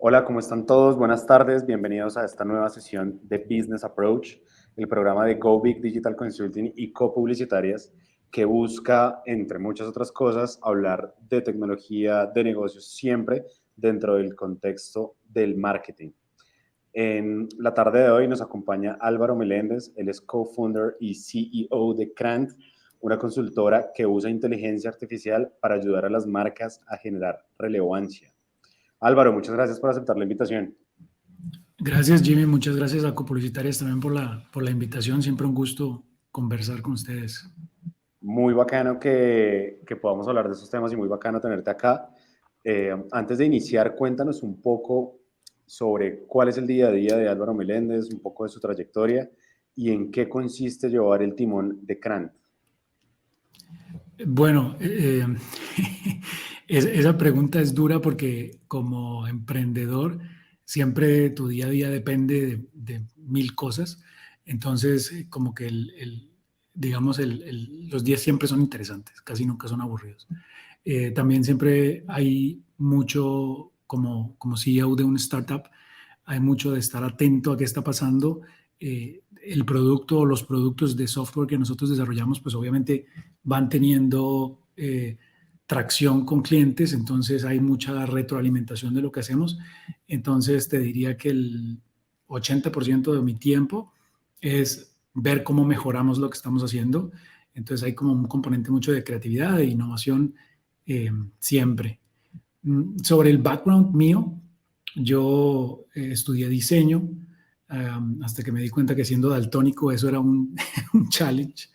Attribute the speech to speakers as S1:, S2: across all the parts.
S1: Hola, ¿cómo están todos? Buenas tardes, bienvenidos a esta nueva sesión de Business Approach, el programa de Go Big Digital Consulting y copublicitarias que busca, entre muchas otras cosas, hablar de tecnología, de negocios, siempre dentro del contexto del marketing. En la tarde de hoy nos acompaña Álvaro Meléndez, él es co-founder y CEO de Crant, una consultora que usa inteligencia artificial para ayudar a las marcas a generar relevancia. Álvaro, muchas gracias por aceptar la invitación.
S2: Gracias, Jimmy. Muchas gracias a Copublicitarias también por la invitación. Siempre un gusto conversar con ustedes.
S1: Muy bacano que podamos hablar de esos temas y muy bacano tenerte acá. Antes de iniciar, cuéntanos un poco sobre cuál es el día a día de Álvaro Meléndez, un poco de su trayectoria y en qué consiste llevar el timón de Crant.
S2: Bueno, esa pregunta es dura porque como emprendedor siempre tu día a día depende de mil cosas. Entonces, como que digamos, los días siempre son interesantes, casi nunca son aburridos. También siempre hay mucho, como CEO de una startup, hay mucho de estar atento a qué está pasando. El producto o los productos de software que nosotros desarrollamos, pues obviamente van teniendo tracción con clientes, entonces hay mucha retroalimentación de lo que hacemos. Entonces te diría que el 80% de mi tiempo es ver cómo mejoramos lo que estamos haciendo. Entonces hay como un componente mucho de creatividad, de innovación siempre. Sobre el background mío, yo estudié diseño hasta que me di cuenta que siendo daltónico eso era un challenge.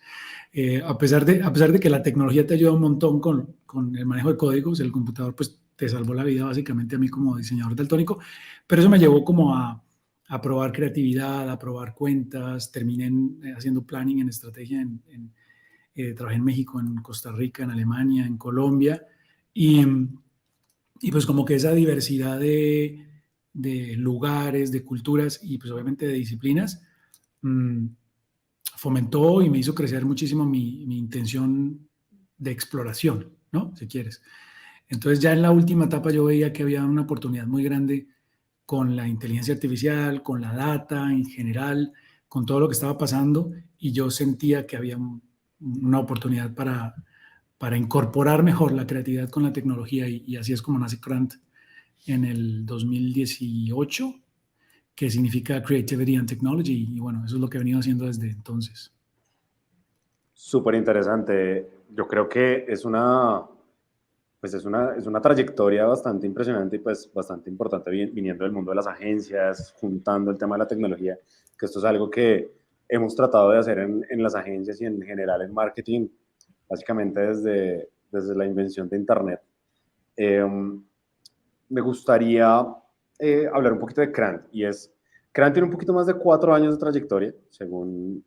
S2: A pesar de que la tecnología te ayuda un montón con el manejo de códigos, el computador pues te salvó la vida básicamente a mí como diseñador daltónico, pero eso me llevó como a probar creatividad, a probar cuentas, terminé haciendo planning en estrategia, trabajé en México, en Costa Rica, en Alemania, en Colombia, y pues como que esa diversidad de lugares, de culturas y pues obviamente de disciplinas, fomentó y me hizo crecer muchísimo mi intención de exploración, ¿no? Si quieres. Entonces ya en la última etapa yo veía que había una oportunidad muy grande con la inteligencia artificial, con la data en general, con todo lo que estaba pasando y yo sentía que había una oportunidad para incorporar mejor la creatividad con la tecnología y así es como nace Crant en el 2018, que significa Creativity and Technology, y bueno, eso es lo que he venido haciendo desde entonces.
S1: Súper interesante. Yo creo que es una trayectoria bastante impresionante y pues bastante importante viniendo del mundo de las agencias, juntando el tema de la tecnología, que esto es algo que hemos tratado de hacer en las agencias y en general en marketing, básicamente desde la invención de Internet. Me gustaría hablar un poquito de Crant, y Crant tiene un poquito más de 4 años de trayectoria, según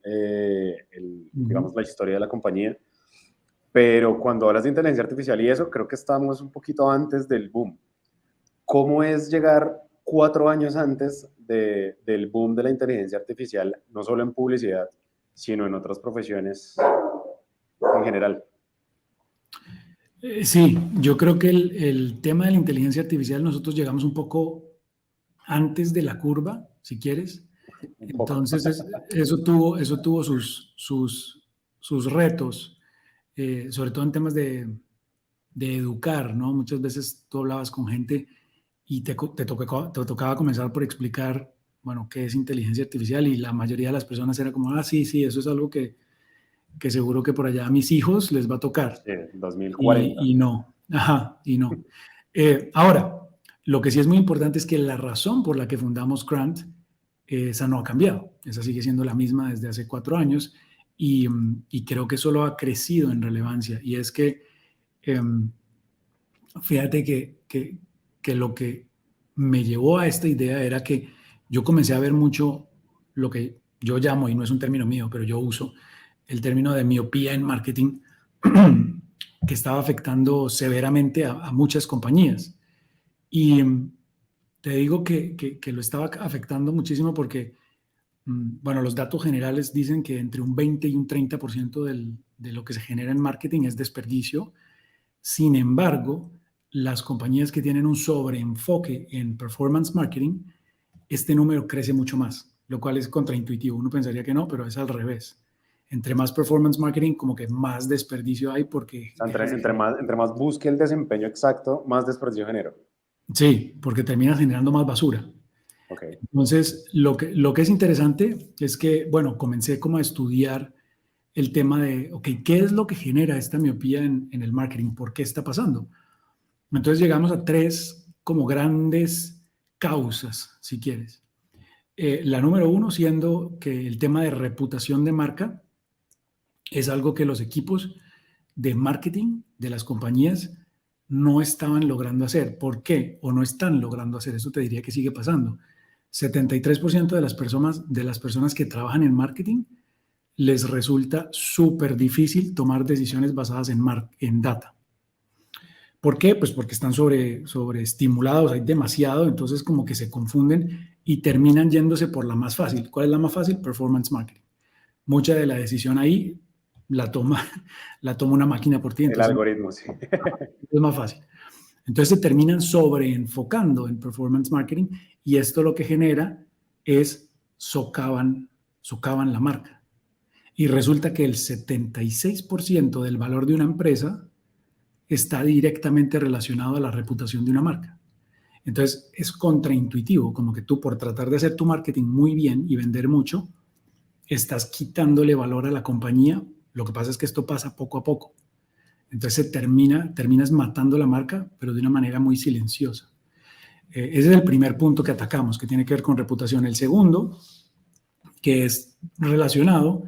S1: digamos, la historia de la compañía, pero cuando hablas de inteligencia artificial y eso, creo que estamos un poquito antes del boom. ¿Cómo es llegar 4 años antes del boom de la inteligencia artificial, no solo en publicidad, sino en otras profesiones en general?
S2: Sí, yo creo que el tema de la inteligencia artificial nosotros llegamos un poco antes de la curva, si quieres.
S1: Un poco.
S2: Entonces eso tuvo sus retos, sobre todo en temas de educar, ¿no? Muchas veces tú hablabas con gente y te tocaba comenzar por explicar, bueno, qué es inteligencia artificial y la mayoría de las personas era como, sí, sí, eso es algo que seguro que por allá a mis hijos les va a tocar.
S1: Sí, 2040.
S2: Y no, ajá, y no. Ahora, lo que sí es muy importante es que la razón por la que fundamos Crant, esa no ha cambiado. Esa sigue siendo la misma desde hace 4 años y creo que solo ha crecido en relevancia. Y es que, fíjate que lo que me llevó a esta idea era que yo comencé a ver mucho lo que yo llamo, y no es un término mío, pero yo uso el término de miopía en marketing, que estaba afectando severamente a muchas compañías. Y te digo que lo estaba afectando muchísimo porque, bueno, los datos generales dicen que entre un 20 y un 30% de lo que se genera en marketing es desperdicio. Sin embargo, las compañías que tienen un sobreenfoque en performance marketing, este número crece mucho más, lo cual es contraintuitivo. Uno pensaría que no, pero es al revés. Entre más performance marketing, como que más desperdicio hay porque...
S1: O sea, entre más busque el desempeño exacto, más desperdicio genero.
S2: Sí, porque termina generando más basura.
S1: Ok.
S2: Entonces, lo que es interesante es que, bueno, comencé como a estudiar el tema de, ok, ¿qué es lo que genera esta miopía en el marketing? ¿Por qué está pasando? Entonces llegamos a tres como grandes causas, si quieres. La número uno siendo que el tema de reputación de marca es algo que los equipos de marketing de las compañías no estaban logrando hacer. ¿Por qué? O no están logrando hacer. Eso te diría que sigue pasando. 73% de las personas que trabajan en marketing les resulta súper difícil tomar decisiones basadas en data. ¿Por qué? Pues porque están sobreestimulados, hay demasiado, entonces como que se confunden y terminan yéndose por la más fácil. ¿Cuál es la más fácil? Performance marketing. Mucha de la decisión ahí la toma, la toma una máquina por ti.
S1: El
S2: Entonces,
S1: algoritmo, sí.
S2: es más fácil. Entonces se terminan sobreenfocando en performance marketing y esto lo que genera es socavan la marca. Y resulta que el 76% del valor de una empresa está directamente relacionado a la reputación de una marca. Entonces es contraintuitivo, como que tú por tratar de hacer tu marketing muy bien y vender mucho, estás quitándole valor a la compañía. Lo que pasa es que esto pasa poco a poco. Entonces terminas matando la marca, pero de una manera muy silenciosa. Ese es el primer punto que atacamos, que tiene que ver con reputación. El segundo, que es relacionado,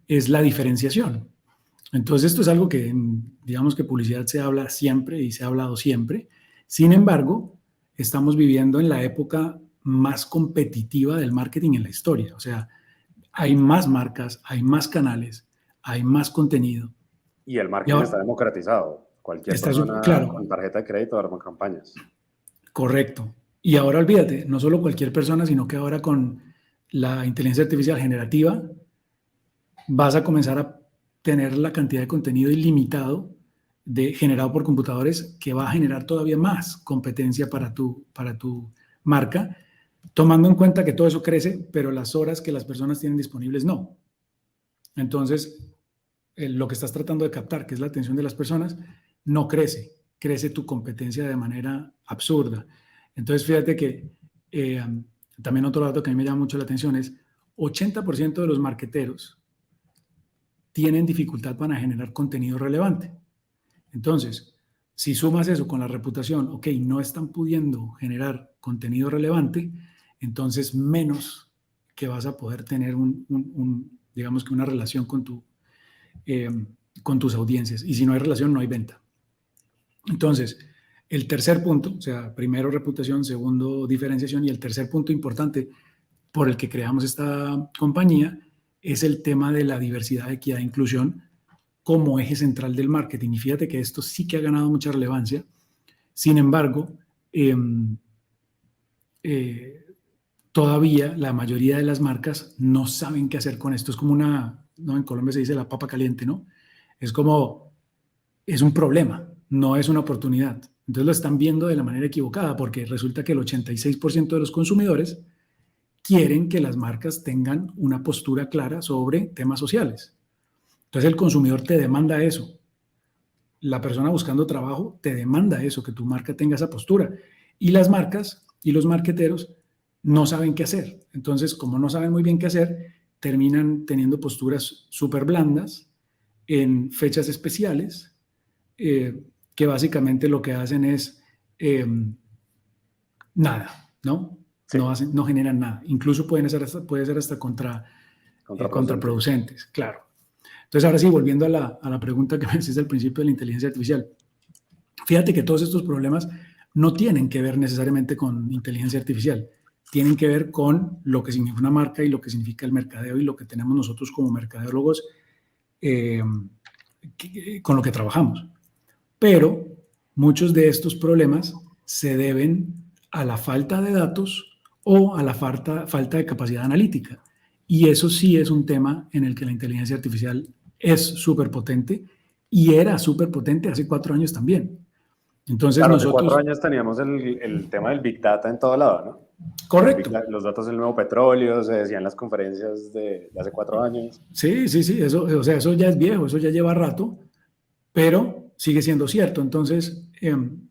S2: es la diferenciación. Entonces esto es algo que, digamos que publicidad se habla siempre y se ha hablado siempre. Sin embargo, estamos viviendo en la época más competitiva del marketing en la historia. O sea, hay más marcas, hay más canales, hay más contenido.
S1: Y el marketing está democratizado. Cualquier
S2: Está
S1: persona
S2: claro,
S1: con tarjeta de crédito arma campañas.
S2: correcto. Y ahora olvídate, no solo cualquier persona, sino que ahora con la inteligencia artificial generativa vas a comenzar a tener la cantidad de contenido ilimitado generado por computadores que va a generar todavía más competencia para tu marca, tomando en cuenta que todo eso crece, pero las horas que las personas tienen disponibles no. Entonces, lo que estás tratando de captar, que es la atención de las personas, no crece tu competencia de manera absurda. Entonces, fíjate que también otro dato que a mí me llama mucho la atención es 80% de los marqueteros tienen dificultad para generar contenido relevante. Entonces, si sumas eso con la reputación, ok, no están pudiendo generar contenido relevante, entonces menos que vas a poder tener digamos que una relación con tus audiencias. Y si no hay relación, no hay venta. Entonces, el tercer punto, o sea, primero reputación, segundo diferenciación, y el tercer punto importante por el que creamos esta compañía es el tema de la diversidad, equidad e inclusión como eje central del marketing. Y fíjate que esto sí que ha ganado mucha relevancia. Sin embargo, todavía la mayoría de las marcas no saben qué hacer con esto. Es como ¿no? En Colombia se dice la papa caliente, ¿no? Es como, es un problema, no es una oportunidad. Entonces lo están viendo de la manera equivocada porque resulta que el 86% de los consumidores quieren que las marcas tengan una postura clara sobre temas sociales. Entonces el consumidor te demanda eso. La persona buscando trabajo te demanda eso, que tu marca tenga esa postura. Y las marcas y los marqueteros no saben qué hacer. Entonces, como no saben muy bien qué hacer, terminan teniendo posturas súper blandas en fechas especiales, que básicamente lo que hacen es nada, ¿no?
S1: Sí.
S2: No generan nada. Incluso puede ser hasta contraproducentes, claro. Entonces, ahora sí, volviendo a la pregunta que me hiciste al principio de la inteligencia artificial. Fíjate que todos estos problemas no tienen que ver necesariamente con inteligencia artificial. Tienen que ver con lo que significa una marca y lo que significa el mercadeo y lo que tenemos nosotros como mercadeólogos con lo que trabajamos. Pero muchos de estos problemas se deben a la falta de datos o a la falta de capacidad analítica. Y eso sí es un tema en el que la inteligencia artificial es súper potente y era súper potente hace 4 años también. Entonces
S1: Claro, hace 4
S2: nosotros,
S1: años teníamos el tema del Big Data en todo lado, ¿no?
S2: correcto.
S1: Los datos del nuevo petróleo, se decían en las conferencias de hace 4 años.
S2: Sí, sí, sí, eso, o sea, eso ya es viejo, eso ya lleva rato, pero sigue siendo cierto. Entonces,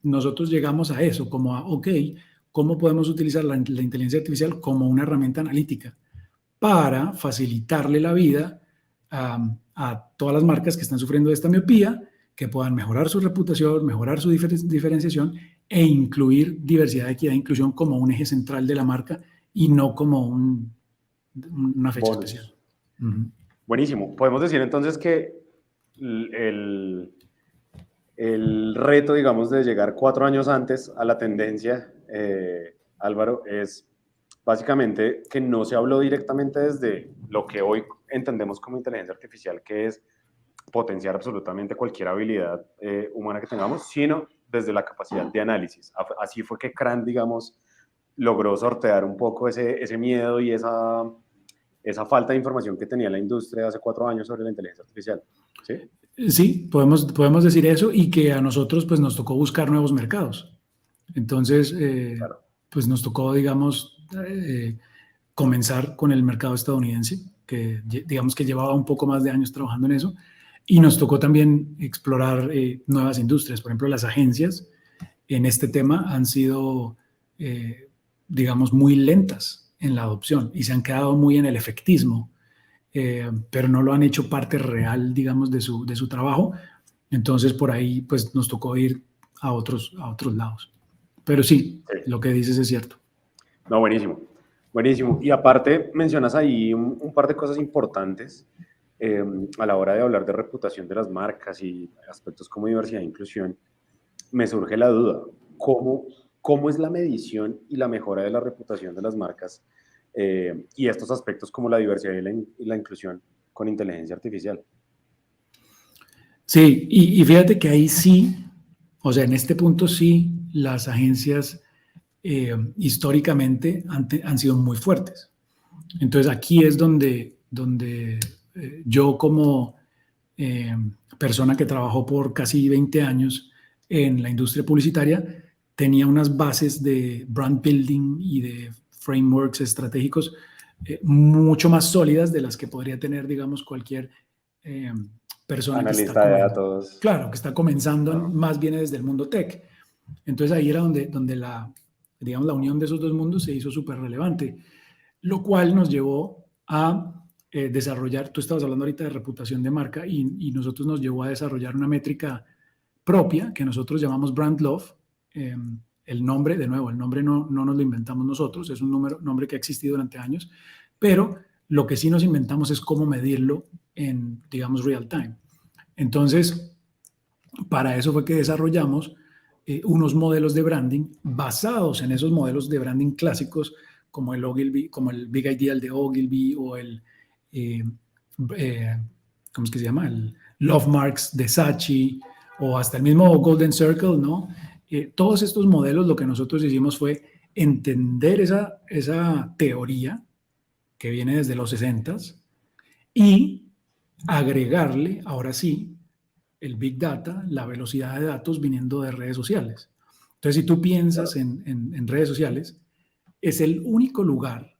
S2: nosotros llegamos a eso, como a, ok, ¿cómo podemos utilizar la inteligencia artificial como una herramienta analítica para facilitarle la vida a todas las marcas que están sufriendo de esta miopía, que puedan mejorar su reputación, mejorar su diferenciación e incluir diversidad, equidad e inclusión como un eje central de la marca y no como una fecha especial?
S1: Bonus.
S2: Ujú.
S1: Buenísimo. Podemos decir entonces que el, el reto, digamos, de llegar 4 años antes a la tendencia, Álvaro, es básicamente que no se habló directamente desde lo que hoy entendemos como inteligencia artificial, que es potenciar absolutamente cualquier habilidad humana que tengamos, sino desde la capacidad de análisis. Así fue que CRAN, digamos, logró sortear un poco ese miedo y esa falta de información que tenía la industria hace 4 años sobre la inteligencia artificial. ¿Sí?
S2: Sí, podemos decir eso y que a nosotros pues nos tocó buscar nuevos mercados. Entonces,
S1: Claro.
S2: pues nos tocó, digamos, comenzar con el mercado estadounidense, que digamos que llevaba un poco más de años trabajando en eso, y nos tocó también explorar nuevas industrias. Por ejemplo, las agencias en este tema han sido, digamos, muy lentas en la adopción y se han quedado muy en el efectismo, pero no lo han hecho parte real, digamos, de su trabajo. Entonces, por ahí, pues nos tocó ir a otros lados. Pero sí,
S1: Sí.
S2: lo que dices es cierto.
S1: No, buenísimo. Buenísimo. Y aparte, mencionas ahí un par de cosas importantes a la hora de hablar de reputación de las marcas y aspectos como diversidad e inclusión. Me surge la duda, ¿cómo es la medición y la mejora de la reputación de las marcas y estos aspectos como la diversidad y la inclusión con inteligencia artificial?
S2: Sí, y fíjate que ahí sí, o sea, en este punto sí, las agencias históricamente han sido muy fuertes. Entonces aquí es donde yo como eh, persona que trabajó por casi 20 años en la industria publicitaria, tenía unas bases de brand building y de frameworks estratégicos mucho más sólidas de las que podría tener, digamos, cualquier eh, persona que está
S1: Analista de
S2: comenzando.
S1: datos.
S2: Claro, que está comenzando,
S1: No.
S2: más bien desde el mundo tech. Entonces ahí era donde digamos, la unión de esos dos mundos se hizo súper relevante, lo cual nos llevó a desarrollar, tú estabas hablando ahorita de reputación de marca y nosotros nos llevó a desarrollar una métrica propia que nosotros llamamos Brand Love. El nombre, de nuevo, el nombre no nos lo inventamos nosotros, es un nombre que ha existido durante años, pero lo que sí nos inventamos es cómo medirlo en, digamos, real time. Entonces, para eso fue que desarrollamos unos modelos de branding basados en esos modelos de branding clásicos como el Ogilvy, como el Big Ideal de Ogilvy o el, eh, ¿cómo es que se llama? El Love Marks de Saatchi o hasta el mismo Golden Circle, ¿no? Todos estos modelos lo que nosotros hicimos fue entender esa teoría que viene desde los 60s y agregarle, ahora sí, el Big Data, la velocidad de datos viniendo de redes sociales. Entonces, si tú piensas en redes sociales, es el único lugar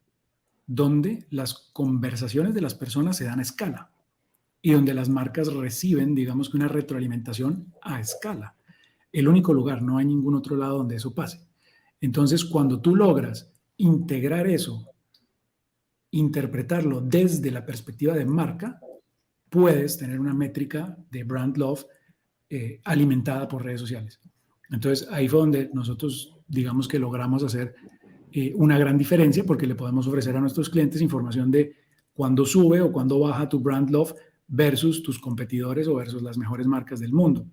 S2: donde las conversaciones de las personas se dan a escala y donde las marcas reciben, digamos que una retroalimentación a escala. El único lugar, no hay ningún otro lado donde eso pase. Entonces, cuando tú logras integrar eso, interpretarlo desde la perspectiva de marca, puedes tener una métrica de brand love alimentada por redes sociales. Entonces, ahí fue donde nosotros, digamos que logramos hacer una gran diferencia porque le podemos ofrecer a nuestros clientes información de cuándo sube o cuándo baja tu brand love versus tus competidores o versus las mejores marcas del mundo.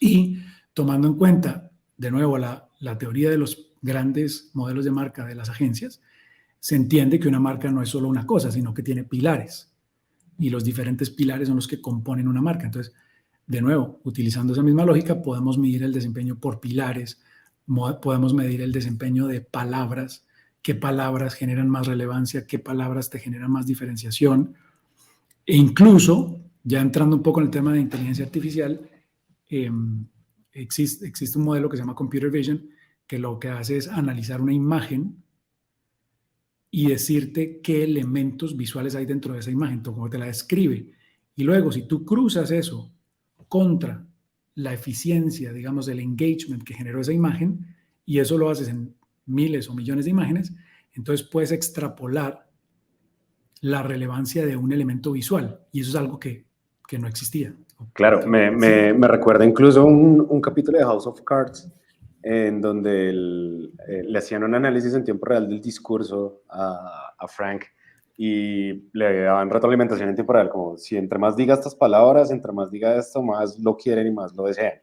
S2: Y tomando en cuenta, de nuevo, la teoría de los grandes modelos de marca de las agencias, se entiende que una marca no es solo una cosa, sino que tiene pilares. Y los diferentes pilares son los que componen una marca. Entonces, de nuevo, utilizando esa misma lógica, podemos medir el desempeño por pilares, podemos medir el desempeño de palabras, qué palabras generan más relevancia, qué palabras te generan más diferenciación. E incluso, ya entrando un poco en el tema de inteligencia artificial, existe un modelo que se llama Computer Vision, que lo que hace es analizar una imagen y decirte qué elementos visuales hay dentro de esa imagen, cómo te la describe. Y luego, si tú cruzas eso contra la eficiencia, digamos, del engagement que generó esa imagen, y eso lo haces en miles o millones de imágenes, entonces puedes extrapolar la relevancia de un elemento visual. Y eso es algo que no existía.
S1: Claro, me recuerda incluso un capítulo de House of Cards en donde le hacían un análisis en tiempo real del discurso a Frank y le daban retroalimentación en tiempo real, como si entre más diga estas palabras, entre más diga esto, más lo quieren y más lo desean.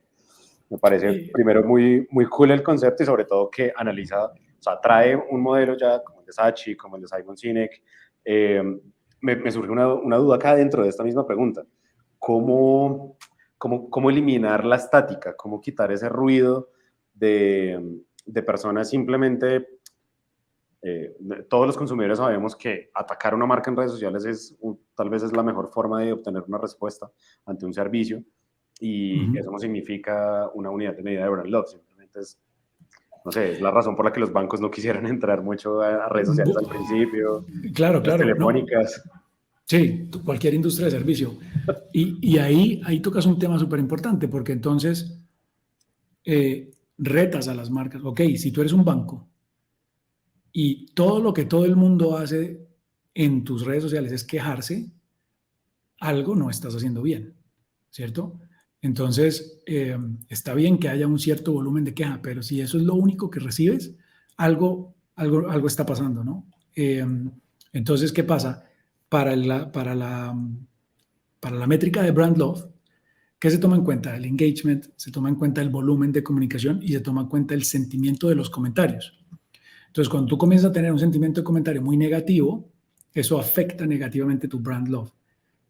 S1: Me parece primero muy, muy cool el concepto y sobre todo que analiza, o sea, trae un modelo ya como el de Sachi, como el de Simon Sinek. Me surge una duda acá dentro de esta misma pregunta. ¿Cómo eliminar la estática? ¿Cómo quitar ese ruido de personas simplemente... todos los consumidores sabemos que atacar una marca en redes sociales tal vez es la mejor forma de obtener una respuesta ante un servicio y eso no significa una unidad de medida de brand love, simplemente es, no sé, es la razón por la que los bancos no quisieron entrar mucho a redes sociales al principio,
S2: claro,
S1: las telefónicas.
S2: No. Sí, cualquier industria de servicio. Y ahí tocas un tema súper importante, porque entonces retas a las marcas. Ok, si tú eres un banco y todo lo que todo el mundo hace en tus redes sociales es quejarse, algo no estás haciendo bien, ¿cierto? Entonces, está bien que haya un cierto volumen de queja, pero si eso es lo único que recibes, algo está pasando, ¿no? Entonces, ¿qué pasa? Para la métrica de brand love, ¿qué se toma en cuenta? El engagement, se toma en cuenta el volumen de comunicación y se toma en cuenta el sentimiento de los comentarios. Entonces, cuando tú comienzas a tener un sentimiento de comentario muy negativo, eso afecta negativamente tu brand love.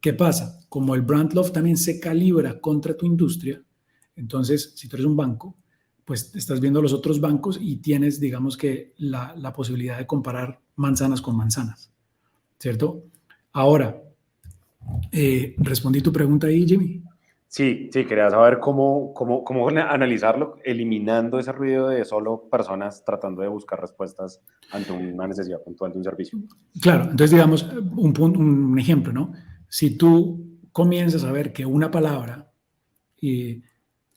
S2: ¿Qué pasa? Como el brand love también se calibra contra tu industria, entonces, si tú eres un banco, pues estás viendo los otros bancos y tienes, digamos que, la posibilidad de comparar manzanas con manzanas, ¿cierto? Ahora, ¿respondí tu pregunta ahí, Jimmy?
S1: Sí, quería saber cómo analizarlo, eliminando ese ruido de solo personas tratando de buscar respuestas ante una necesidad puntual de un servicio.
S2: Claro, entonces digamos un ejemplo, ¿no? Si tú comienzas a ver que una palabra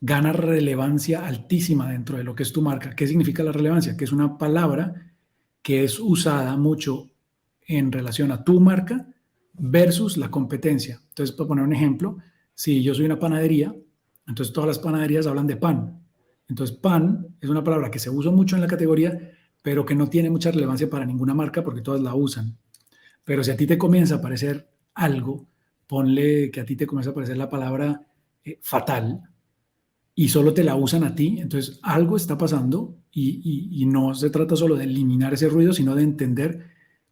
S2: gana relevancia altísima dentro de lo que es tu marca, ¿qué significa la relevancia? Que es una palabra que es usada mucho en relación a tu marca versus la competencia. Entonces, para poner un ejemplo, si yo soy una panadería, entonces todas las panaderías hablan de pan. Entonces, pan es una palabra que se usa mucho en la categoría, pero que no tiene mucha relevancia para ninguna marca porque todas la usan. Pero si a ti te comienza a aparecer algo, ponle que a ti te comienza a aparecer la palabra fatal y solo te la usan a ti, entonces algo está pasando y no se trata solo de eliminar ese ruido, sino de entender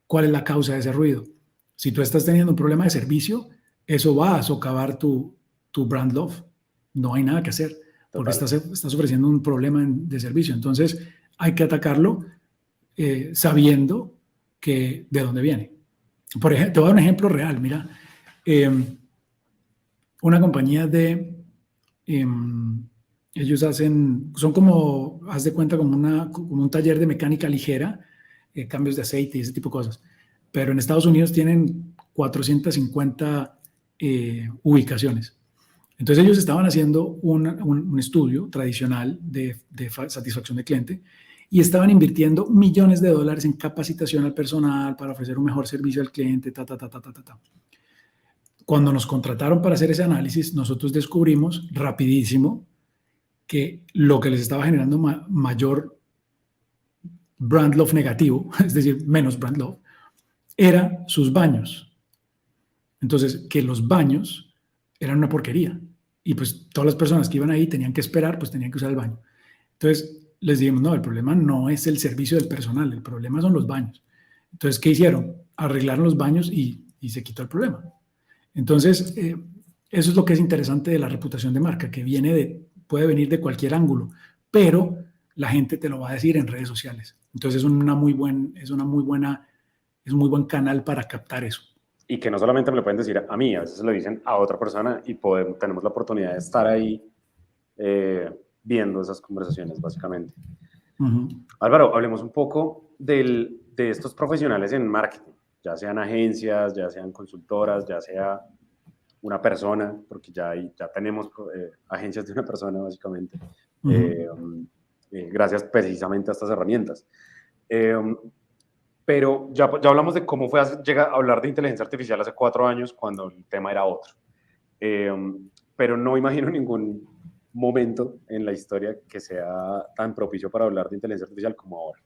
S2: cuál es la causa de ese ruido. Si tú estás teniendo un problema de servicio, eso va a socavar tu brand love. No hay nada que hacer porque estás ofreciendo un problema de servicio. Entonces hay que atacarlo sabiendo de dónde viene. Por ejemplo, te voy a dar un ejemplo real. Mira, una compañía ellos son como, haz de cuenta, como un taller de mecánica ligera, cambios de aceite y ese tipo de cosas. Pero en Estados Unidos tienen 450 ubicaciones. Entonces ellos estaban haciendo un estudio tradicional de satisfacción de cliente y estaban invirtiendo millones de dólares en capacitación al personal para ofrecer un mejor servicio al cliente, Cuando nos contrataron para hacer ese análisis, nosotros descubrimos rapidísimo que lo que les estaba generando mayor brand love negativo, es decir, menos brand love, era sus baños. Entonces, que los baños eran una porquería. Y pues todas las personas que iban ahí tenían que esperar, pues tenían que usar el baño. Entonces, les dijimos, no, el problema no es el servicio del personal, el problema son los baños. Entonces, ¿qué hicieron? Arreglaron los baños y se quitó el problema. Entonces, eso es lo que es interesante de la reputación de marca, que puede venir de cualquier ángulo, pero la gente te lo va a decir en redes sociales. Entonces, es un muy buen canal para captar eso.
S1: Y que no solamente me lo pueden decir a mí, a veces se lo dicen a otra persona y tenemos la oportunidad de estar ahí viendo esas conversaciones, básicamente.
S2: Ujú.
S1: Álvaro, hablemos un poco de estos profesionales en marketing, ya sean agencias, ya sean consultoras, ya sea una persona, porque ya tenemos agencias de una persona, básicamente, gracias precisamente a estas herramientas. Pero ya hablamos de cómo fue llegar a hablar de inteligencia artificial hace 4 años, cuando el tema era otro. Pero no imagino ningún momento en la historia que sea tan propicio para hablar de inteligencia artificial como ahora.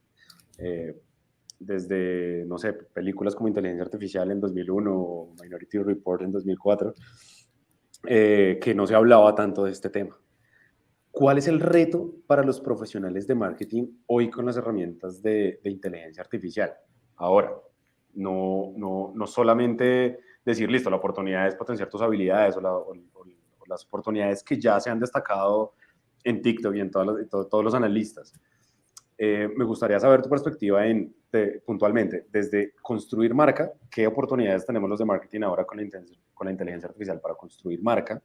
S1: Desde, no sé, películas como Inteligencia Artificial en 2001 o Minority Report en 2004, que no se hablaba tanto de este tema. ¿Cuál es el reto para los profesionales de marketing hoy con las herramientas de inteligencia artificial? Ahora, no solamente decir, listo, la oportunidad es potenciar tus habilidades o las oportunidades que ya se han destacado en TikTok y en todos los analistas. Me gustaría saber tu perspectiva puntualmente, desde construir marca, qué oportunidades tenemos los de marketing ahora con la inteligencia artificial para construir marca,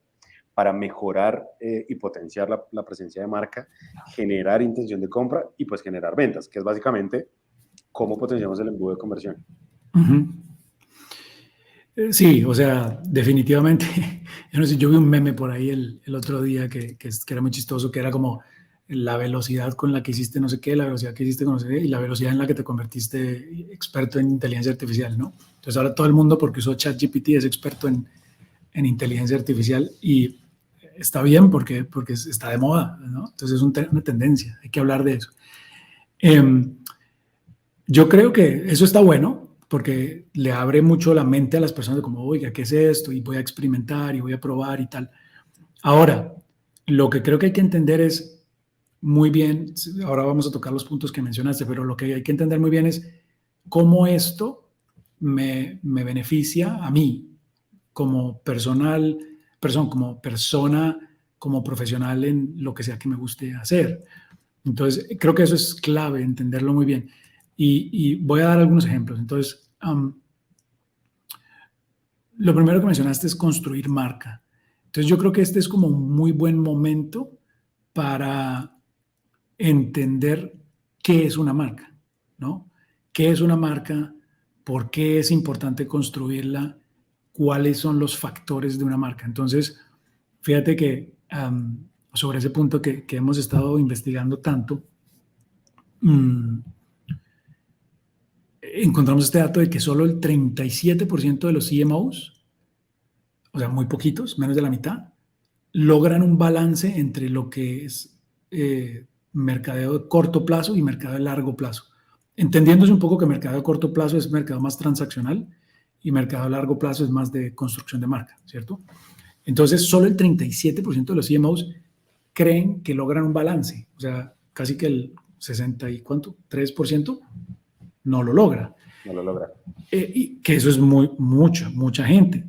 S1: para mejorar y potenciar la presencia de marca, generar intención de compra y pues generar ventas, que es básicamente cómo potenciamos el embudo de conversión.
S2: Sí, o sea, definitivamente. Yo no sé, yo vi un meme por ahí el otro día que era muy chistoso, que era como la velocidad con la que hiciste no sé qué, la velocidad que hiciste con no sé qué, y la velocidad en la que te convertiste experto en inteligencia artificial, ¿no? Entonces ahora todo el mundo, porque usó ChatGPT, es experto en inteligencia artificial y está bien porque está de moda, ¿no? Entonces es una tendencia, hay que hablar de eso. Yo creo que eso está bueno porque le abre mucho la mente a las personas de como, oiga, ¿qué es esto? Y voy a experimentar y voy a probar y tal. Ahora, lo que creo que hay que entender es muy bien, ahora vamos a tocar los puntos que mencionaste, pero lo que hay que entender muy bien es cómo esto me beneficia a mí como como persona, como profesional en lo que sea que me guste hacer. Entonces, creo que eso es clave, entenderlo muy bien. Y voy a dar algunos ejemplos. Entonces, lo primero que mencionaste es construir marca. Entonces, yo creo que este es como un muy buen momento para entender qué es una marca, ¿no? ¿Qué es una marca? ¿Por qué es importante construirla? ¿Cuáles son los factores de una marca? Entonces, fíjate que sobre ese punto que hemos estado investigando tanto, encontramos este dato de que solo el 37% de los CMOs, o sea, muy poquitos, menos de la mitad, logran un balance entre lo que es mercadeo de corto plazo y mercadeo de largo plazo. Entendiéndose un poco que mercadeo de corto plazo es mercado más transaccional y mercado de largo plazo es más de construcción de marca, ¿cierto? Entonces, solo el 37% de los CMOs creen que logran un balance, o sea, casi que el 60 y cuánto, 3% no lo logra.
S1: No lo logra.
S2: Y que eso es mucha gente.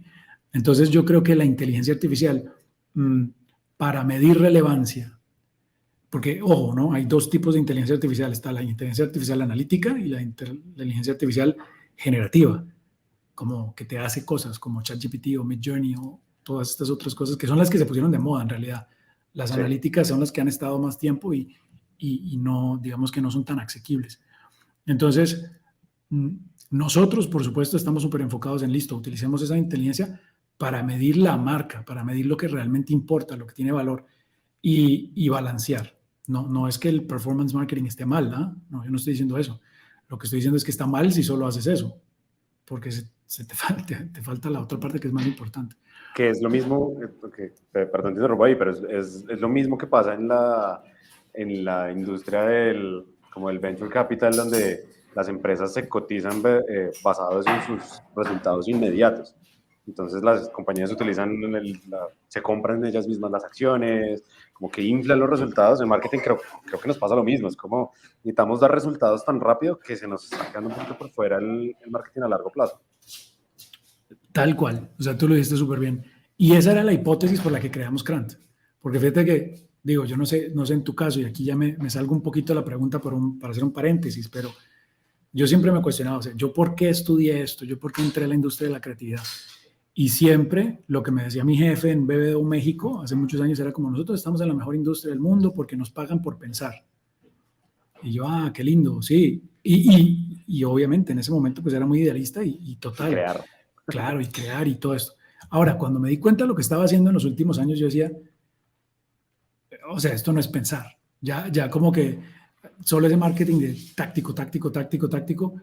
S2: Entonces yo creo que la inteligencia artificial, para medir relevancia, porque, ojo, ¿no? Hay dos tipos de inteligencia artificial. Está la inteligencia artificial analítica y la inteligencia artificial generativa, como que te hace cosas como ChatGPT o Midjourney o todas estas otras cosas, que son las que se pusieron de moda en realidad. Las analíticas son las que han estado más tiempo y no, digamos que no son tan asequibles. Entonces, nosotros, por supuesto, estamos súper enfocados en listo, utilicemos esa inteligencia para medir la marca, para medir lo que realmente importa, lo que tiene valor y balancear. No es que el performance marketing esté mal, ¿no? No, yo no estoy diciendo eso. Lo que estoy diciendo es que está mal si solo haces eso, porque te falta la otra parte que es más importante.
S1: Que es lo mismo, perdón te interrumpo ahí, pero es lo mismo que pasa en la industria como el venture capital, donde las empresas se cotizan basados en sus resultados inmediatos. Entonces las compañías utilizan, se compran ellas mismas las acciones, como que inflan los resultados. En marketing creo que nos pasa lo mismo, es como necesitamos dar resultados tan rápido que se nos está quedando un poquito por fuera el marketing a largo plazo.
S2: Tal cual, o sea, tú lo dijiste súper bien. Y esa era la hipótesis por la que creamos Crant. Porque fíjate que, digo, yo no sé en tu caso, y aquí ya me salgo un poquito de la pregunta para hacer un paréntesis, pero yo siempre me he cuestionado, o sea, ¿yo por qué estudié esto? ¿Yo por qué entré a la industria de la creatividad? Y siempre lo que me decía mi jefe en BBDO México hace muchos años era como: nosotros estamos en la mejor industria del mundo porque nos pagan por pensar. Y yo, qué lindo, sí. Y obviamente en ese momento pues era muy idealista y total.
S1: Y crear.
S2: Claro, y crear y todo esto. Ahora, cuando me di cuenta de lo que estaba haciendo en los últimos años, yo decía, o sea, esto no es pensar. Ya como que solo ese marketing de táctico, táctico, táctico, táctico,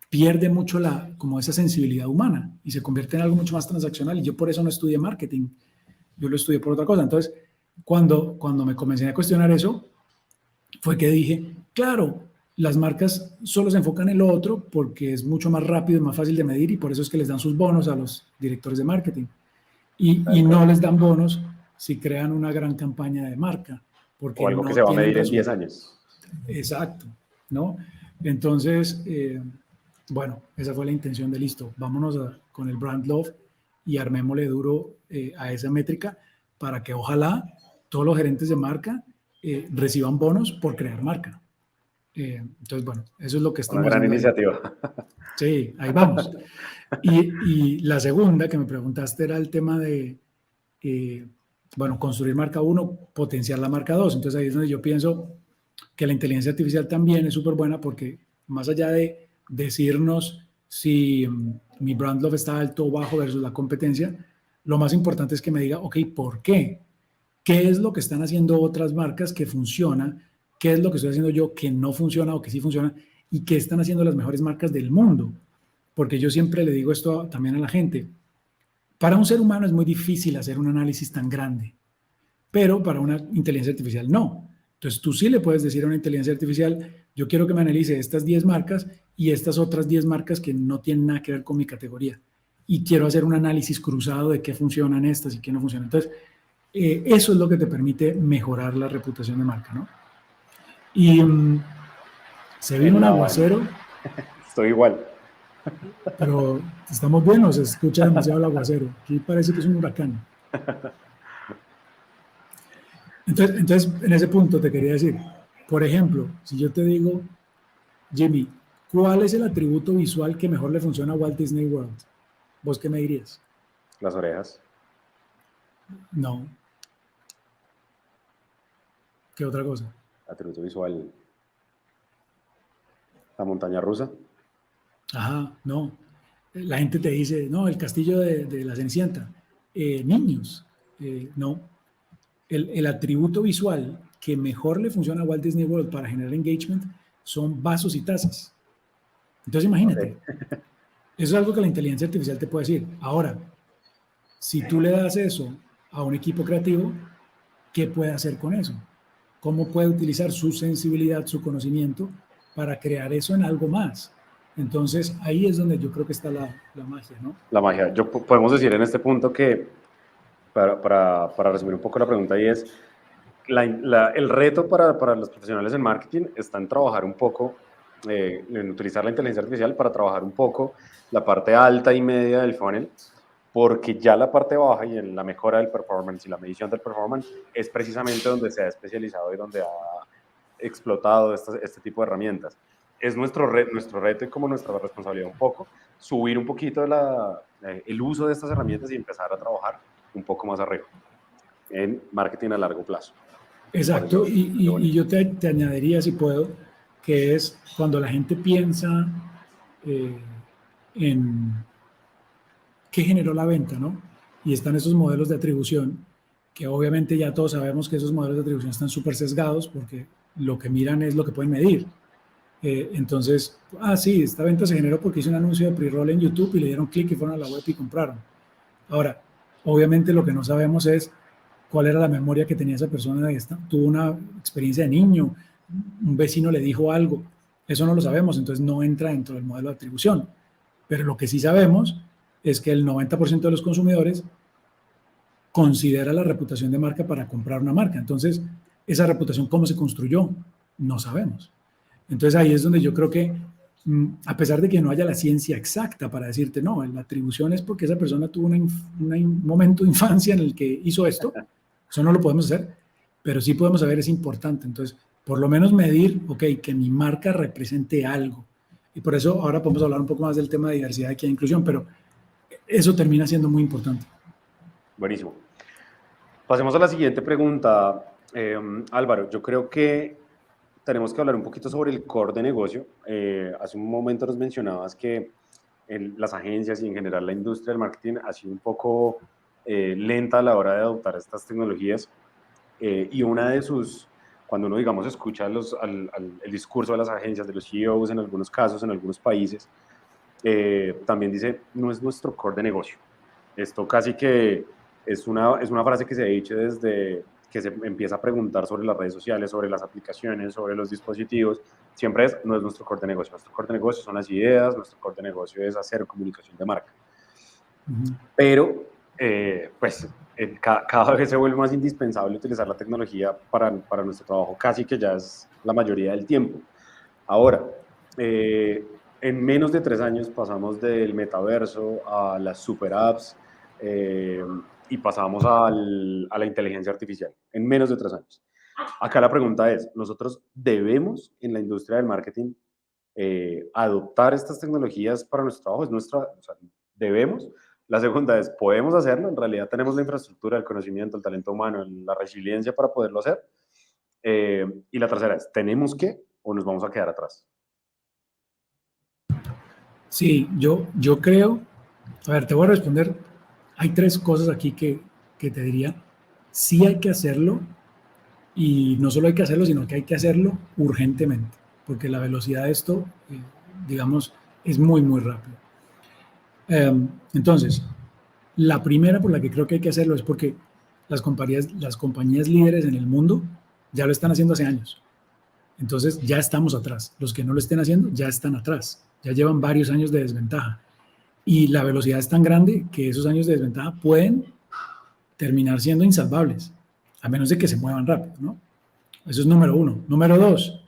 S2: pierde mucho como esa sensibilidad humana y se convierte en algo mucho más transaccional. Y yo por eso no estudié marketing, yo lo estudié por otra cosa. Entonces, cuando me comencé a cuestionar eso, fue que dije, claro, las marcas solo se enfocan en lo otro porque es mucho más rápido y más fácil de medir, y por eso es que les dan sus bonos a los directores de marketing. Y no les dan bonos si crean una gran campaña de marca. Porque
S1: o algo
S2: no
S1: que se va a medir en
S2: resultados.
S1: 10 años.
S2: Exacto, ¿no? Entonces, bueno, esa fue la intención de listo. Vámonos con el brand love y armémosle duro a esa métrica para que ojalá todos los gerentes de marca reciban bonos por crear marca. Entonces, bueno, eso es lo que estamos
S1: haciendo. Una gran
S2: iniciativa. Sí, ahí vamos. Y la segunda que me preguntaste era el tema de, bueno, construir marca 1, potenciar la marca 2. Entonces ahí es donde yo pienso que la inteligencia artificial también es súper buena, porque más allá de decirnos si mi brand love está alto o bajo versus la competencia, lo más importante es que me diga, ok, ¿por qué? ¿Qué es lo que están haciendo otras marcas que funciona? ¿Qué es lo que estoy haciendo yo que no funciona o que sí funciona? ¿Y qué están haciendo las mejores marcas del mundo? Porque yo siempre le digo esto también a la gente. Para un ser humano es muy difícil hacer un análisis tan grande, pero para una inteligencia artificial no. Entonces tú sí le puedes decir a una inteligencia artificial, yo quiero que me analice estas 10 marcas y estas otras 10 marcas que no tienen nada que ver con mi categoría. Y quiero hacer un análisis cruzado de qué funcionan estas y qué no funcionan. Entonces, eso es lo que te permite mejorar la reputación de marca, ¿no? Y se vino un aguacero.
S1: Estoy igual.
S2: Pero estamos buenos, se escucha demasiado el aguacero. Aquí parece que es un huracán. Entonces, en ese punto te quería decir, por ejemplo, si yo te digo, Jimmy, ¿cuál es el atributo visual que mejor le funciona a Walt Disney World? ¿Vos qué me dirías?
S1: Las orejas.
S2: No. ¿Qué otra cosa?
S1: Atributo visual. La montaña rusa.
S2: Ajá, no. La gente te dice, no, el castillo de la Cenicienta. Niños, no. El atributo visual que mejor le funciona a Walt Disney World para generar engagement son vasos y tazas. Entonces imagínate, okay. Eso es algo que la inteligencia artificial te puede decir. Ahora, si tú le das eso a un equipo creativo, ¿qué puede hacer con eso? ¿Cómo puede utilizar su sensibilidad, su conocimiento para crear eso en algo más? Entonces ahí es donde yo creo que está la magia, ¿no?
S1: La magia. Podemos decir en este punto que, para resumir un poco la pregunta, ahí es, el reto para los profesionales en marketing está en trabajar un poco, en utilizar la inteligencia artificial para trabajar un poco la parte alta y media del funnel, porque ya la parte baja y en la mejora del performance y la medición del performance es precisamente donde se ha especializado y donde ha explotado este tipo de herramientas. Es nuestro reto y como nuestra responsabilidad un poco, subir un poquito el uso de estas herramientas y empezar a trabajar un poco más arriba en marketing a largo plazo.
S2: Exacto, y yo te añadiría, si puedo, que es cuando la gente piensa en qué generó la venta, ¿no? Y están esos modelos de atribución, que obviamente ya todos sabemos que esos modelos de atribución están súper sesgados porque lo que miran es lo que pueden medir. Entonces, sí, esta venta se generó porque hice un anuncio de pre-roll en YouTube y le dieron clic y fueron a la web y compraron. Ahora, obviamente lo que no sabemos es cuál era la memoria que tenía esa persona. Tuvo una experiencia de niño, un vecino le dijo algo, eso no lo sabemos, entonces no entra dentro del modelo de atribución. Pero lo que sí sabemos es que el 90% de los consumidores considera la reputación de marca para comprar una marca. Entonces, esa reputación, ¿cómo se construyó? No sabemos. Entonces ahí es donde yo creo que, a pesar de que no haya la ciencia exacta para decirte, no, la atribución es porque esa persona tuvo un momento de infancia en el que hizo esto, eso no lo podemos hacer, pero sí podemos saber, es importante. Entonces, por lo menos medir, ok, que mi marca represente algo. Y por eso ahora podemos hablar un poco más del tema de diversidad, equidad e inclusión, pero eso termina siendo muy importante.
S1: Buenísimo. Pasemos a la siguiente pregunta. Álvaro, yo creo que tenemos que hablar un poquito sobre el core de negocio. Hace un momento nos mencionabas que las agencias y en general la industria del marketing ha sido un poco lenta a la hora de adoptar estas tecnologías. Y una de sus, cuando uno, digamos, escucha el discurso de las agencias, de los CEOs en algunos casos, en algunos países, también dice, no es nuestro core de negocio. Esto casi que es una frase que se ha dicho desde que se empieza a preguntar sobre las redes sociales, sobre las aplicaciones, sobre los dispositivos. Siempre es, no es nuestro core de negocio. Nuestro core de negocio son las ideas, nuestro core de negocio es hacer comunicación de marca. Pero, pues, cada vez se vuelve más indispensable utilizar la tecnología para nuestro trabajo, casi que ya es la mayoría del tiempo. Ahora, en menos de 3 años pasamos del metaverso a las super apps y pasamos a la inteligencia artificial, en menos de 3 años. Acá la pregunta es, ¿nosotros debemos en la industria del marketing adoptar estas tecnologías para nuestro trabajo? ¿Es nuestra, o sea, debemos? La segunda es, ¿podemos hacerlo? En realidad tenemos la infraestructura, el conocimiento, el talento humano, la resiliencia para poderlo hacer. Y la tercera es, ¿tenemos que o nos vamos a quedar atrás?
S2: Sí, yo creo, a ver, te voy a responder, hay tres cosas aquí que te diría, sí hay que hacerlo y no solo hay que hacerlo, sino que hay que hacerlo urgentemente, porque la velocidad de esto, digamos, es muy, muy rápido. Entonces, la primera por la que creo que hay que hacerlo es porque las compañías líderes en el mundo ya lo están haciendo hace años. Entonces ya estamos atrás. Los que no lo estén haciendo ya están atrás. Ya llevan varios años de desventaja. Y la velocidad es tan grande que esos años de desventaja pueden terminar siendo insalvables, a menos de que se muevan rápido, ¿no? Eso es número uno. Número dos,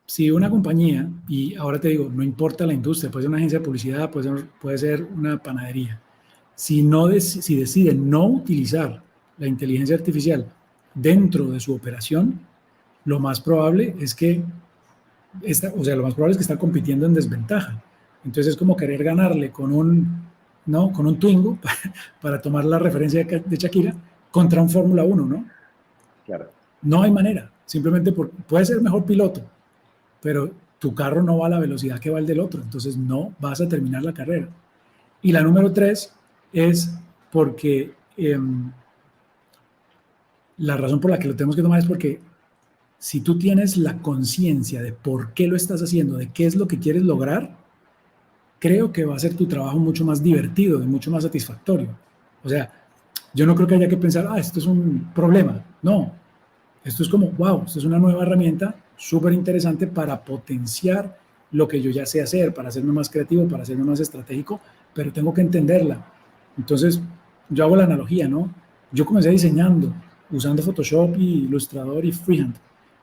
S2: si una compañía, y ahora te digo, no importa la industria, puede ser una agencia de publicidad, puede ser una panadería, si decide no utilizar la inteligencia artificial dentro de su operación, lo más probable es que lo más probable es que está compitiendo en desventaja. Entonces es como querer ganarle con ¿no? Con un Twingo, para tomar la referencia de Shakira, contra un Fórmula 1, ¿no?
S1: Claro.
S2: No hay manera, simplemente puede ser mejor piloto, pero tu carro no va a la velocidad que va el del otro, entonces no vas a terminar la carrera. Y la número tres es porque la razón por la que lo tenemos que tomar es porque si tú tienes la conciencia de por qué lo estás haciendo, de qué es lo que quieres lograr, creo que va a ser tu trabajo mucho más divertido y mucho más satisfactorio. O sea, yo no creo que haya que pensar, esto es un problema. No, esto es como, wow, esto es una nueva herramienta súper interesante para potenciar lo que yo ya sé hacer, para hacerme más creativo, para hacerme más estratégico, pero tengo que entenderla. Entonces, yo hago la analogía, ¿no? Yo comencé diseñando, usando Photoshop y Illustrator y Freehand,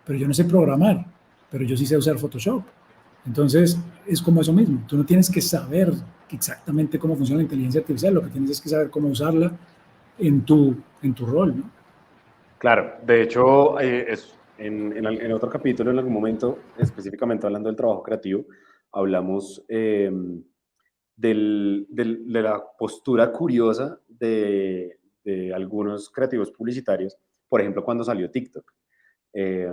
S2: pero yo no sé programar, pero yo sí sé usar Photoshop. Entonces, es como eso mismo. Tú no tienes que saber exactamente cómo funciona la inteligencia artificial, lo que tienes es que saber cómo usarla en tu rol, ¿no?
S1: Claro, de hecho, en otro capítulo, en algún momento, específicamente hablando del trabajo creativo, hablamos de la postura curiosa de algunos creativos publicitarios, por ejemplo, cuando salió TikTok. Eh,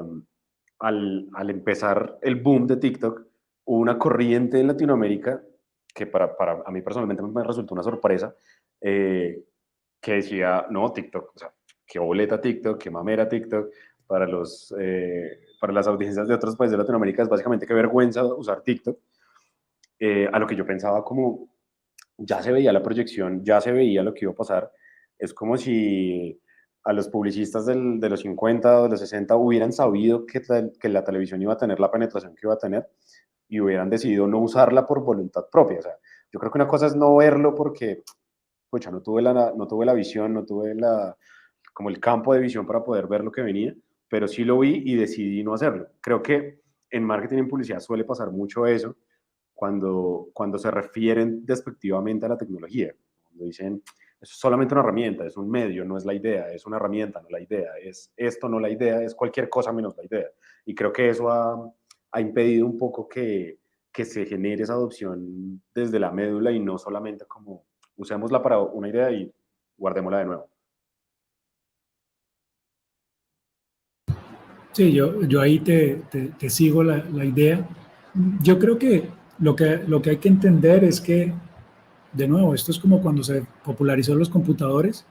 S1: al empezar el boom de TikTok, hubo una corriente en Latinoamérica que para a mí personalmente me resultó una sorpresa, eh, que decía, no, TikTok, o sea, qué boleta TikTok, qué mamera TikTok, para las audiencias de otros países de Latinoamérica es básicamente qué vergüenza usar TikTok, a lo que yo pensaba como, ya se veía la proyección, ya se veía lo que iba a pasar, es como si a los publicistas de los 50 o de los 60 hubieran sabido que la televisión iba a tener la penetración que iba a tener y hubieran decidido no usarla por voluntad propia. O sea, yo creo que una cosa es no verlo porque, pucha, no tuve la visión, no tuve como el campo de visión para poder ver lo que venía, pero sí lo vi y decidí no hacerlo. Creo que en marketing y en publicidad suele pasar mucho eso cuando se refieren despectivamente a la tecnología. Cuando dicen, es solamente una herramienta, es un medio, no es la idea, es una herramienta, no la idea, es esto, no la idea, es cualquier cosa menos la idea. Y creo que eso ha impedido un poco que se genere esa adopción desde la médula y no solamente como usémosla para una idea y guardémosla de nuevo.
S2: Sí, yo ahí te sigo la idea. Yo creo que lo que hay que entender es que, de nuevo, esto es como cuando se popularizó los computadores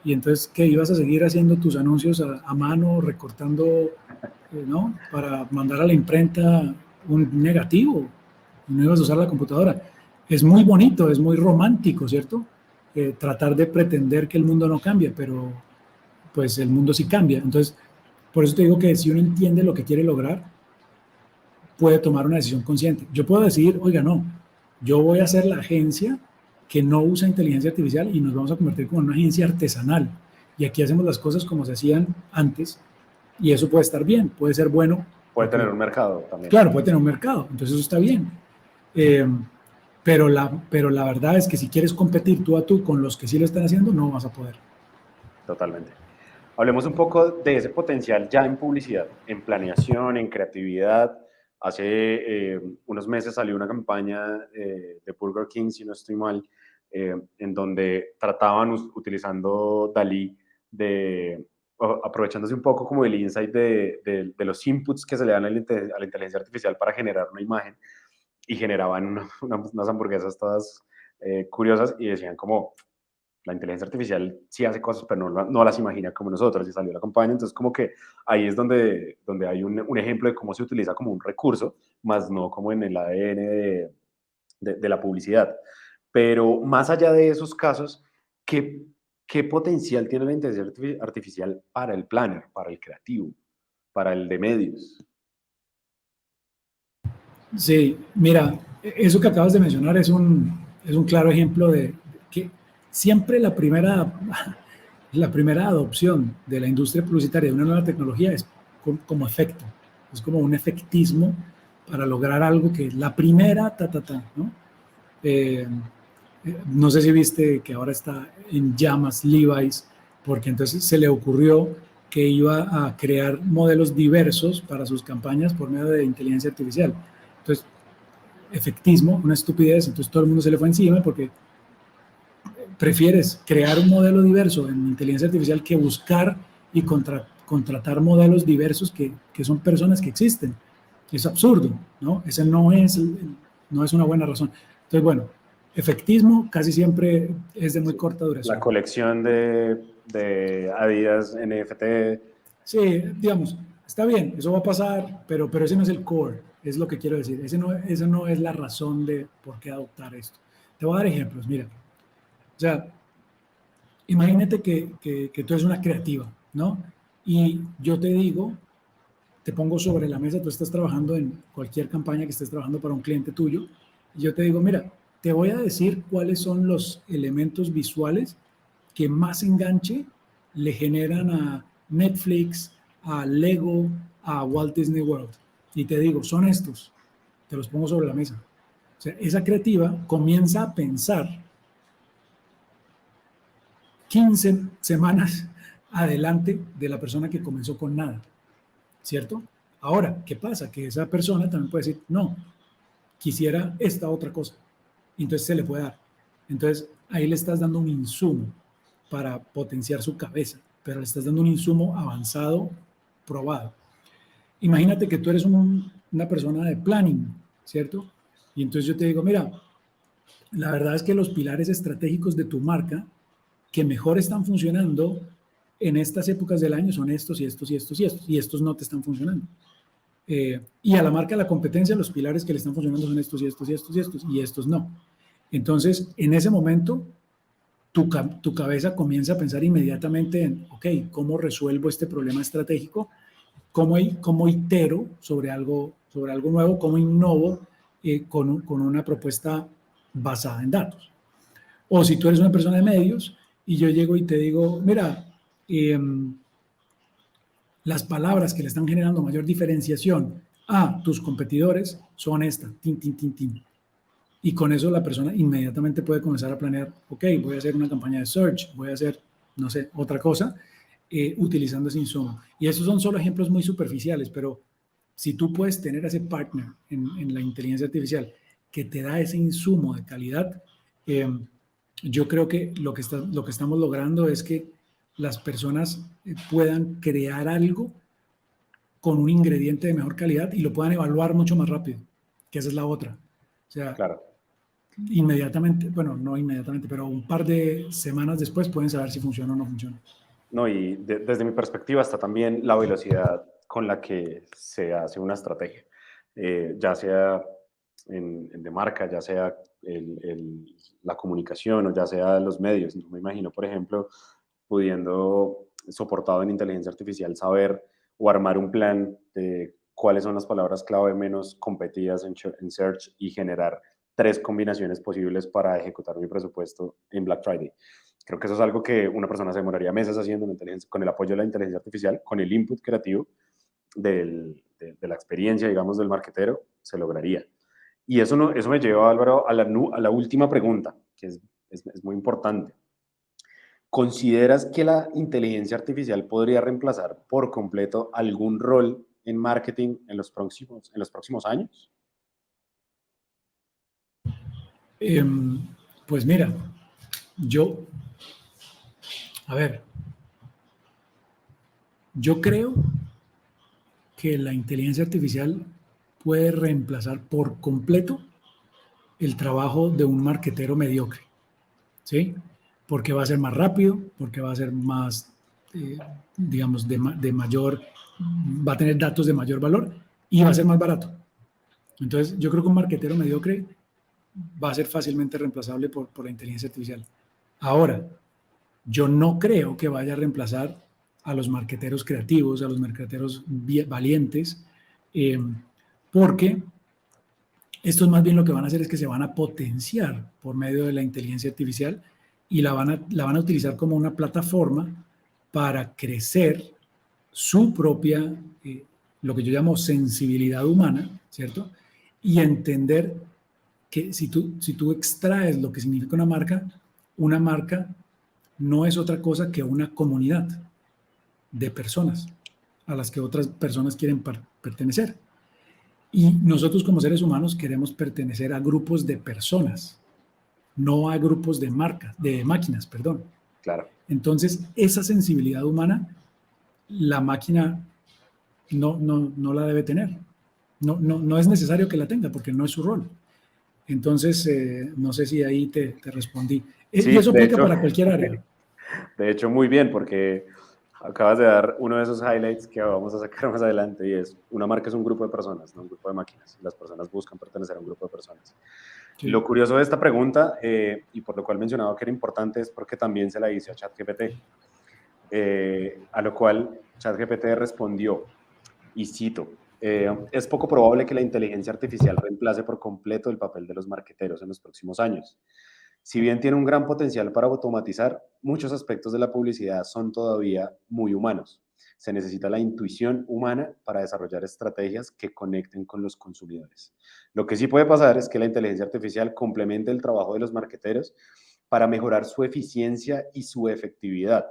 S2: y entonces que ibas a seguir haciendo tus anuncios a mano, recortando, ¿no? Para mandar a la imprenta un negativo y no ibas a usar la computadora. Es muy bonito, es muy romántico, ¿cierto? Tratar de pretender que el mundo no cambia, pero pues el mundo sí cambia. Entonces, por eso te digo que si uno entiende lo que quiere lograr, puede tomar una decisión consciente. Yo puedo decir, oiga, no, yo voy a ser la agencia que no usa inteligencia artificial y nos vamos a convertir como en una agencia artesanal. Y aquí hacemos las cosas como se hacían antes y eso puede estar bien, puede ser bueno.
S1: Puede tener un mercado también.
S2: Claro, puede tener un mercado, entonces eso está bien. Pero la verdad es que si quieres competir tú a tú con los que sí lo están haciendo, no vas a poder.
S1: Totalmente. Hablemos un poco de ese potencial ya en publicidad, en planeación, en creatividad. Hace unos meses salió una campaña de Burger King, si no estoy mal, en donde trataban utilizando Dalí, aprovechándose un poco como del insight de los inputs que se le dan a la inteligencia artificial para generar una imagen, y generaban unas hamburguesas todas curiosas y decían como, la inteligencia artificial sí hace cosas, pero no las imagina como nosotros, y salió la campaña. Entonces como que ahí es donde hay un ejemplo de cómo se utiliza como un recurso, más no como en el ADN de la publicidad. Pero más allá de esos casos, ¿qué potencial tiene la inteligencia artificial para el planner, para el creativo, para el de medios?
S2: Sí, mira, eso que acabas de mencionar es un claro ejemplo de que siempre la primera adopción de la industria publicitaria de una nueva tecnología es como efecto, es como un efectismo para lograr algo que la primera, ¿no? No sé si viste que ahora está en llamas Levi's, porque entonces se le ocurrió que iba a crear modelos diversos para sus campañas por medio de inteligencia artificial. Entonces, efectismo, una estupidez, entonces todo el mundo se le fue encima porque prefieres crear un modelo diverso en inteligencia artificial que buscar y contratar modelos diversos que son personas que existen. Es absurdo, ¿no? Esa no es una buena razón. Entonces, bueno, efectismo casi siempre es de muy corta duración.
S1: La colección de Adidas NFT.
S2: Sí, digamos, está bien, eso va a pasar, pero ese no es el core, es lo que quiero decir. Esa no es la razón de por qué adoptar esto. Te voy a dar ejemplos, mira. O sea, imagínate que tú eres una creativa, ¿no? Y yo te digo, te pongo sobre la mesa, tú estás trabajando en cualquier campaña que estés trabajando para un cliente tuyo, y yo te digo, mira, te voy a decir cuáles son los elementos visuales que más enganche le generan a Netflix, a Lego, a Walt Disney World. Y te digo, son estos, te los pongo sobre la mesa. O sea, esa creativa comienza a pensar 15 semanas adelante de la persona que comenzó con nada, ¿cierto? Ahora, ¿qué pasa? Que esa persona también puede decir, no, quisiera esta otra cosa. Entonces se le puede dar. Entonces ahí le estás dando un insumo para potenciar su cabeza, pero le estás dando un insumo avanzado, probado. Imagínate que tú eres una persona de planning, ¿cierto? Y entonces yo te digo, mira, la verdad es que los pilares estratégicos de tu marca que mejor están funcionando en estas épocas del año son estos y estos y estos y estos, y estos no te están funcionando. Y a la marca de la competencia, los pilares que le están funcionando son estos y estos y estos y estos, y estos no. Entonces, en ese momento, tu cabeza comienza a pensar inmediatamente en, ok, ¿cómo resuelvo este problema estratégico? ¿Cómo itero sobre algo nuevo? ¿Cómo innovo con una propuesta basada en datos? O si tú eres una persona de medios y yo llego y te digo, mira, las palabras que le están generando mayor diferenciación a tus competidores son estas, tin, tin, tin, tin. Y con eso la persona inmediatamente puede comenzar a planear, ok, voy a hacer una campaña de search, voy a hacer, no sé, otra cosa, utilizando ese insumo. Y esos son solo ejemplos muy superficiales, pero si tú puedes tener ese partner en la inteligencia artificial que te da ese insumo de calidad, yo creo que lo que estamos logrando es que las personas puedan crear algo con un ingrediente de mejor calidad y lo puedan evaluar mucho más rápido, que esa es la otra. O sea,
S1: Claro.
S2: inmediatamente, bueno, no inmediatamente, pero un par de semanas después pueden saber si funciona o no funciona.
S1: No, y desde mi perspectiva está también la velocidad con la que se hace una estrategia, ya sea de marca, ya sea la comunicación o ya sea los medios. No me imagino, por ejemplo, pudiendo, soportado en inteligencia artificial, saber o armar un plan de cuáles son las palabras clave menos competidas en search y generar 3 combinaciones posibles para ejecutar mi presupuesto en Black Friday. Creo que eso es algo que una persona se demoraría meses haciendo con el apoyo de la inteligencia artificial, con el input creativo de la experiencia, digamos, del marketero, se lograría. Y eso, no, eso me lleva, Álvaro, a la última pregunta, que es muy importante. ¿Consideras que la inteligencia artificial podría reemplazar por completo algún rol en marketing en los próximos años?
S2: Pues mira, yo, a ver, yo creo que la inteligencia artificial puede reemplazar por completo el trabajo de un marketero mediocre, ¿sí? Porque va a ser más rápido, porque va a ser más, digamos, de mayor, va a tener datos de mayor valor y va a ser más barato. Entonces, yo creo que un marketero mediocre va a ser fácilmente reemplazable por la inteligencia artificial. Ahora, yo no creo que vaya a reemplazar a los marqueteros creativos, a los marqueteros valientes, porque estos más bien lo que van a hacer es que se van a potenciar por medio de la inteligencia artificial y la van a utilizar como una plataforma para crecer su propia, lo que yo llamo sensibilidad humana, ¿cierto? Y entender que si tú extraes lo que significa una marca no es otra cosa que una comunidad de personas a las que otras personas quieren pertenecer. Y nosotros como seres humanos queremos pertenecer a grupos de personas, no a grupos de máquinas, perdón.
S1: Claro.
S2: Entonces, esa sensibilidad humana, la máquina no la debe tener. No es necesario que la tenga porque no es su rol. Entonces, no sé si ahí te respondí.
S1: Sí,
S2: Y eso aplica para cualquier área.
S1: de hecho, muy bien, porque acabas de dar uno de esos highlights que vamos a sacar más adelante y es, una marca es un grupo de personas, no un grupo de máquinas. Las personas buscan pertenecer a un grupo de personas. Sí. Lo curioso de esta pregunta, y por lo cual mencionaba que era importante, es porque también se la hice a ChatGPT, a lo cual ChatGPT respondió, y cito, es poco probable que la inteligencia artificial reemplace por completo el papel de los marqueteros en los próximos años. Si bien tiene un gran potencial para automatizar, muchos aspectos de la publicidad son todavía muy humanos. Se necesita la intuición humana para desarrollar estrategias que conecten con los consumidores. Lo que sí puede pasar es que la inteligencia artificial complemente el trabajo de los marqueteros para mejorar su eficiencia y su efectividad.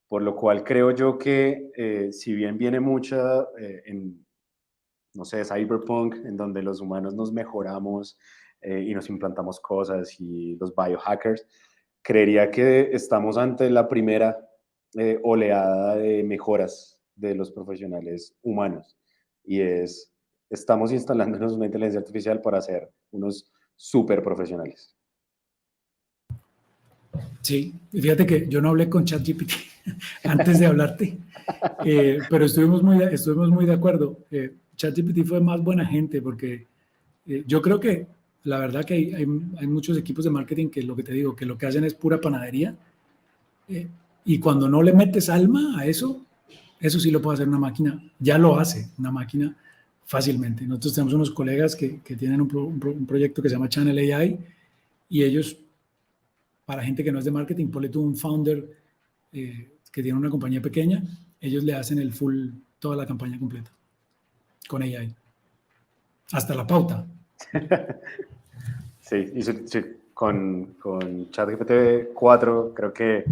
S1: Por lo cual creo yo que si bien viene mucha no sé, cyberpunk, en donde los humanos nos mejoramos y nos implantamos cosas y los biohackers, creería que estamos ante la primera oleada de mejoras de los profesionales humanos y estamos instalándonos una inteligencia artificial para ser unos super profesionales.
S2: Sí, fíjate que yo no hablé con ChatGPT antes de hablarte, pero estuvimos muy de acuerdo. ChatGPT fue más buena gente porque yo creo que la verdad que hay muchos equipos de marketing que lo que te digo, que lo que hacen es pura panadería y cuando no le metes alma a eso sí lo puede hacer una máquina, ya lo hace una máquina fácilmente. Nosotros tenemos unos colegas que tienen un proyecto que se llama Channel AI y ellos, para gente que no es de marketing, ponle tú un founder que tiene una compañía pequeña, ellos le hacen toda la campaña completa con AI. Hasta la pauta.
S1: Sí, y con ChatGPT 4 creo que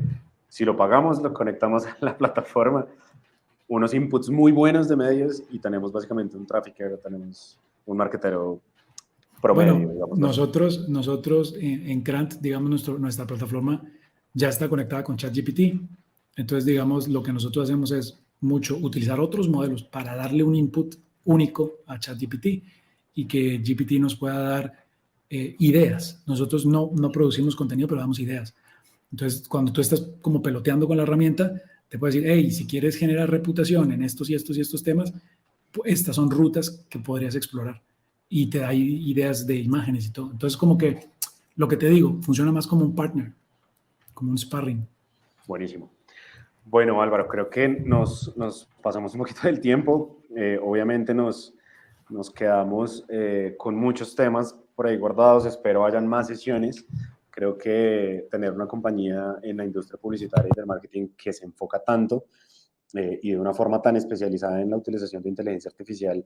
S1: si lo pagamos, lo conectamos a la plataforma, unos inputs muy buenos de medios y tenemos básicamente un trafficker, tenemos un marketero promedio,
S2: Bueno,
S1: digamos.
S2: nosotros en Crant, digamos, nuestra plataforma ya está conectada con ChatGPT. Entonces, digamos, lo que nosotros hacemos es mucho utilizar otros modelos para darle un input único a ChatGPT y que GPT nos pueda dar ideas. Nosotros no producimos contenido, pero damos ideas. Entonces, cuando tú estás como peloteando con la herramienta, te puede decir, hey, si quieres generar reputación en estos y estos y estos temas, estas son rutas que podrías explorar y te da ideas de imágenes y todo. Entonces, como que lo que te digo, funciona más como un partner, como un sparring.
S1: Buenísimo. Bueno, Álvaro, creo que nos pasamos un poquito del tiempo. Obviamente nos quedamos con muchos temas por ahí guardados. Espero hayan más sesiones. Creo que tener una compañía en la industria publicitaria y del marketing que se enfoca tanto y de una forma tan especializada en la utilización de inteligencia artificial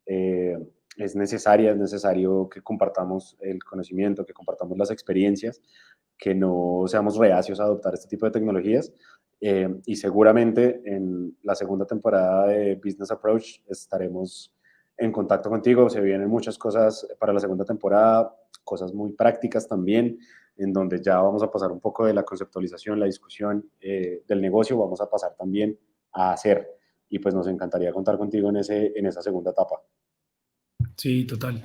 S1: es necesaria, es necesario que compartamos el conocimiento, que compartamos las experiencias, que no seamos reacios a adoptar este tipo de tecnologías. Y seguramente en la segunda temporada de Business Approach estaremos en contacto contigo. Se vienen muchas cosas para la segunda temporada, cosas muy prácticas también, en donde ya vamos a pasar un poco de la conceptualización, la discusión del negocio, vamos a pasar también a hacer. Y pues nos encantaría contar contigo en esa segunda etapa.
S2: Sí, total.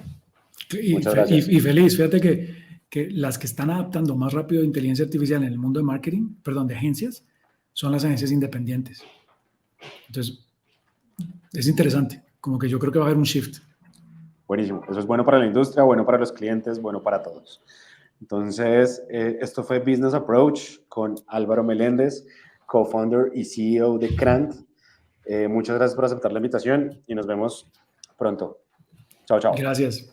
S1: Muchas gracias.
S2: Y feliz, fíjate que las que están adaptando más rápido inteligencia artificial en el mundo de marketing, perdón, de agencias, son las agencias independientes. Entonces, es interesante, como que yo creo que va a haber un shift.
S1: Buenísimo. Eso es bueno para la industria, bueno para los clientes, bueno para todos. Entonces, esto fue Business Approach con Álvaro Meléndez, co-founder y CEO de Crant. Muchas gracias por aceptar la invitación y nos vemos pronto. Chao, chao.
S2: Gracias.